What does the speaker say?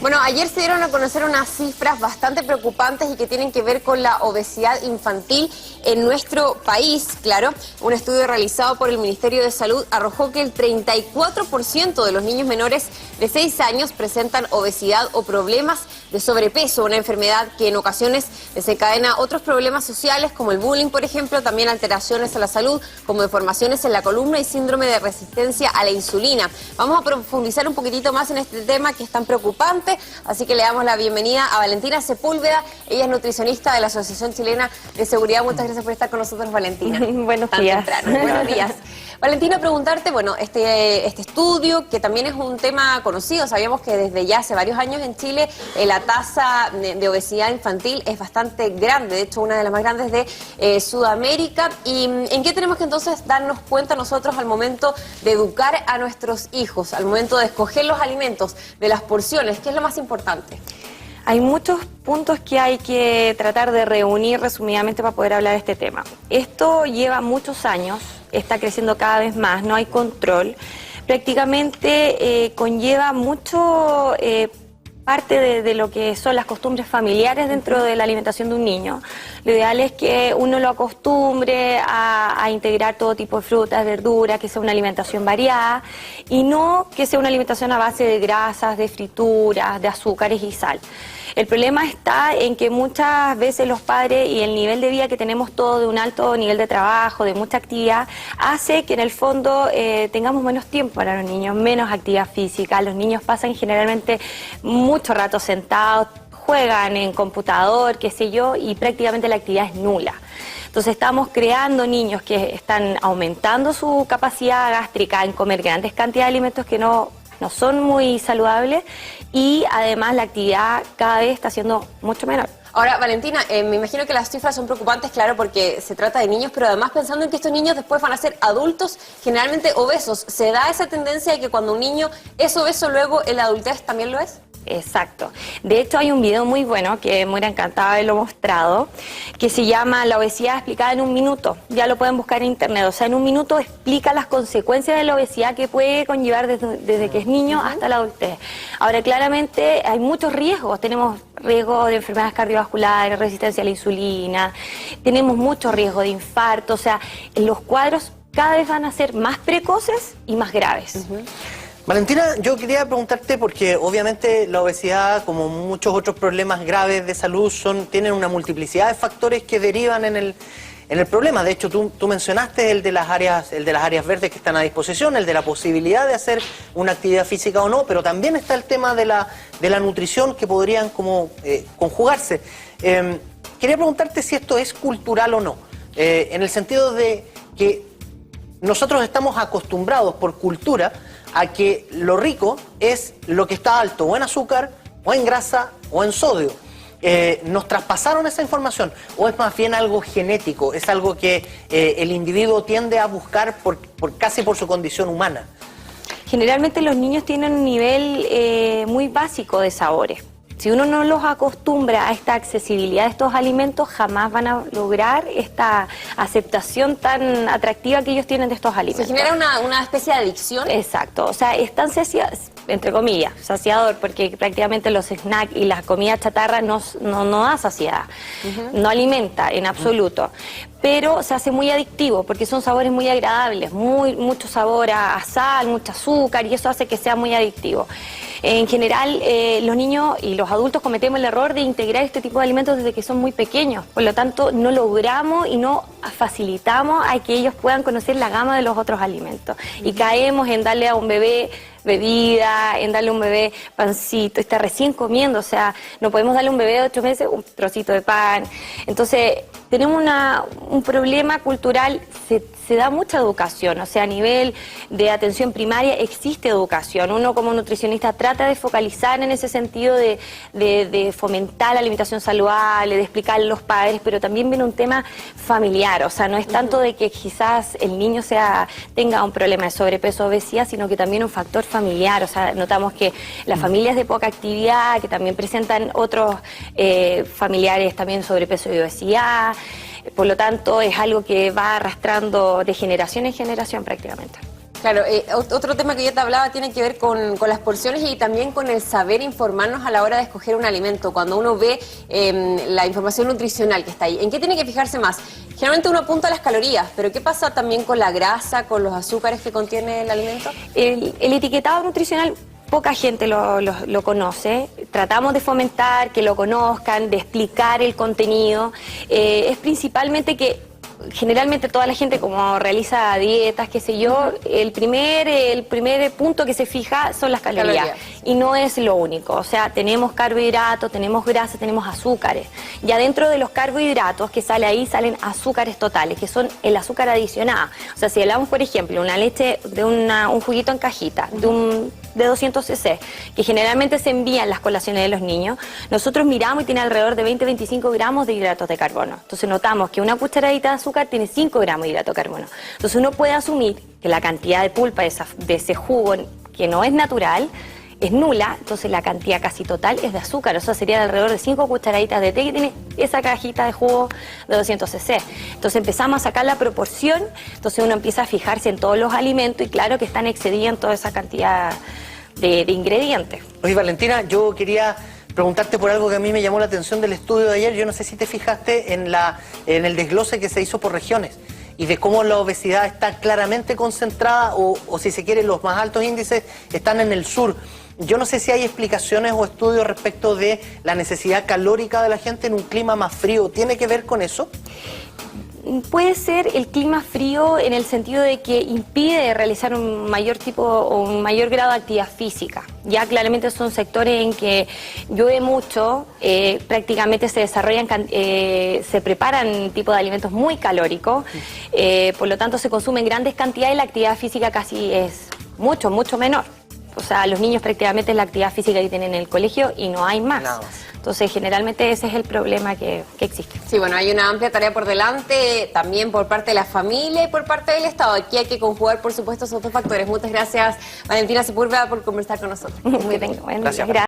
Bueno, ayer se dieron a conocer unas cifras bastante preocupantes y que tienen que ver con la obesidad infantil en nuestro país. Claro, un estudio realizado por el Ministerio de Salud arrojó que el 34% de los niños menores de 6 años presentan obesidad o problemas de sobrepeso, una enfermedad que en ocasiones desencadena otros problemas sociales como el bullying, por ejemplo, también alteraciones a la salud como deformaciones en la columna y síndrome de resistencia a la insulina. Vamos a profundizar un poquitito más en este tema que es tan preocupante. Así que le damos la bienvenida a Valentina Sepúlveda. Ella es nutricionista de la Asociación Chilena de Seguridad. Muchas gracias por estar con nosotros, Valentina. Buenos días. Buenos días. Valentina, preguntarte, bueno, este estudio, que también es un tema conocido, sabíamos que desde ya hace varios años en Chile la tasa de obesidad infantil es bastante grande, de hecho una de las más grandes de Sudamérica. ¿Y en qué tenemos que entonces darnos cuenta nosotros al momento de educar a nuestros hijos, al momento de escoger los alimentos, de las porciones? ¿Qué es lo más importante? Hay muchos puntos que hay que tratar de reunir resumidamente para poder hablar de este tema. Esto lleva muchos años, está creciendo cada vez más, no hay control. Prácticamente conlleva mucho parte de lo que son las costumbres familiares dentro de la alimentación de un niño. Lo ideal es que uno lo acostumbre a integrar todo tipo de frutas, verduras, que sea una alimentación variada y no que sea una alimentación a base de grasas, de frituras, de azúcares y sal. El problema está en que muchas veces los padres y el nivel de vida que tenemos todos, de un alto nivel de trabajo, de mucha actividad, hace que en el fondo tengamos menos tiempo para los niños, menos actividad física. Los niños pasan generalmente mucho rato sentados, juegan en computador, qué sé yo, y prácticamente la actividad es nula. Entonces estamos creando niños que están aumentando su capacidad gástrica en comer grandes cantidades de alimentos que no son muy saludables y además la actividad cada vez está siendo mucho menor. Ahora, Valentina, me imagino que las cifras son preocupantes, claro, porque se trata de niños, pero además pensando en que estos niños después van a ser adultos generalmente obesos. ¿Se da esa tendencia de que cuando un niño es obeso, luego en la adultez también lo es? Exacto. De hecho, hay un video muy bueno que me hubiera encantado haberlo mostrado, que se llama La obesidad explicada en un minuto. Ya lo pueden buscar en internet. O sea, en un minuto explica las consecuencias de la obesidad que puede conllevar desde que es niño hasta la adultez. Ahora, claramente hay muchos riesgos. Tenemos riesgo de enfermedades cardiovasculares, resistencia a la insulina, tenemos mucho riesgo de infarto. O sea, los cuadros cada vez van a ser más precoces y más graves. Valentina, yo quería preguntarte porque obviamente la obesidad, como muchos otros problemas graves de salud, tienen una multiplicidad de factores que derivan en el problema. De hecho, tú mencionaste el de las áreas verdes que están a disposición, el de la posibilidad de hacer una actividad física o no, pero también está el tema de la nutrición que podrían como conjugarse. Quería preguntarte si esto es cultural o no, en el sentido de que nosotros estamos acostumbrados por cultura a que lo rico es lo que está alto, o en azúcar, o en grasa, o en sodio. ¿Nos traspasaron esa información? ¿O es más bien algo genético? ¿Es algo que el individuo tiende a buscar casi por su condición humana? Generalmente los niños tienen un nivel muy básico de sabores. Si uno no los acostumbra a esta accesibilidad de estos alimentos, jamás van a lograr esta aceptación tan atractiva que ellos tienen de estos alimentos. ¿Se genera una especie de adicción? Exacto, o sea, están entre comillas, saciador, porque prácticamente los snacks y la comida chatarra no da saciedad, no alimenta en absoluto. Pero se hace muy adictivo porque son sabores muy agradables, mucho sabor a sal, mucho azúcar, y eso hace que sea muy adictivo. En general, los niños y los adultos cometemos el error de integrar este tipo de alimentos desde que son muy pequeños. Por lo tanto, no logramos y no facilitamos a que ellos puedan conocer la gama de los otros alimentos. Y caemos en darle a un bebé bebida, en darle a un bebé pancito, está recién comiendo, o sea, no podemos darle a un bebé de 8 meses un trocito de pan. Entonces, tenemos un problema cultural, se da mucha educación, o sea, a nivel de atención primaria existe educación. Uno como nutricionista trata de focalizar en ese sentido de fomentar la alimentación saludable, de explicarle a los padres, pero también viene un tema familiar, o sea, no es tanto de que quizás el niño tenga un problema de sobrepeso o obesidad, sino que también un factor familiar. O sea, notamos que las familias de poca actividad, que también presentan otros familiares también sobrepeso y obesidad. Por lo tanto, es algo que va arrastrando de generación en generación prácticamente. Claro, otro tema que yo te hablaba tiene que ver con las porciones y también con el saber informarnos a la hora de escoger un alimento. Cuando uno ve la información nutricional que está ahí, ¿en qué tiene que fijarse más? Generalmente uno apunta a las calorías, pero ¿qué pasa también con la grasa, con los azúcares que contiene el alimento? El etiquetado nutricional, poca gente lo conoce. Tratamos de fomentar que lo conozcan, de explicar el contenido. Es principalmente que generalmente toda la gente, como realiza dietas, qué sé yo, el primer punto que se fija son las calorías. Y no es lo único. O sea, tenemos carbohidratos, tenemos grasa, tenemos azúcares. Y adentro de los carbohidratos que sale ahí salen azúcares totales, que son el azúcar adicionado. O sea, si hablamos, por ejemplo, una leche de un juguito en cajita, de 200 cc, que generalmente se envían las colaciones de los niños, nosotros miramos y tiene alrededor de 20-25 gramos de hidratos de carbono. Entonces notamos que una cucharadita de azúcar tiene 5 gramos de hidrato de carbono. Entonces uno puede asumir que la cantidad de pulpa de ese jugo que no es natural es nula, entonces la cantidad casi total es de azúcar, o sea, sería de alrededor de 5 cucharaditas de té que tiene esa cajita de jugo de 200 cc. Entonces empezamos a sacar la proporción, entonces uno empieza a fijarse en todos los alimentos y claro que están excediendo toda esa cantidad de ingredientes. Oye, Valentina, yo quería preguntarte por algo que a mí me llamó la atención del estudio de ayer. Yo no sé si te fijaste en el desglose que se hizo por regiones y de cómo la obesidad está claramente concentrada o si se quiere, los más altos índices están en el sur. Yo no sé si hay explicaciones o estudios respecto de la necesidad calórica de la gente en un clima más frío. ¿Tiene que ver con eso? Puede ser el clima frío en el sentido de que impide realizar un mayor grado de actividad física. Ya claramente son sectores en que llueve mucho, prácticamente se desarrollan, se preparan tipo de alimentos muy calóricos, por lo tanto se consumen grandes cantidades y la actividad física casi es mucho menor. O sea, los niños prácticamente es la actividad física que tienen en el colegio y no hay más. Nada más. Entonces, generalmente ese es el problema que existe. Sí, bueno, hay una amplia tarea por delante, también por parte de la familia y por parte del Estado. Aquí hay que conjugar, por supuesto, esos dos factores. Muchas gracias, Valentina Sepúlveda, por conversar con nosotros. Muy bien. Gracias.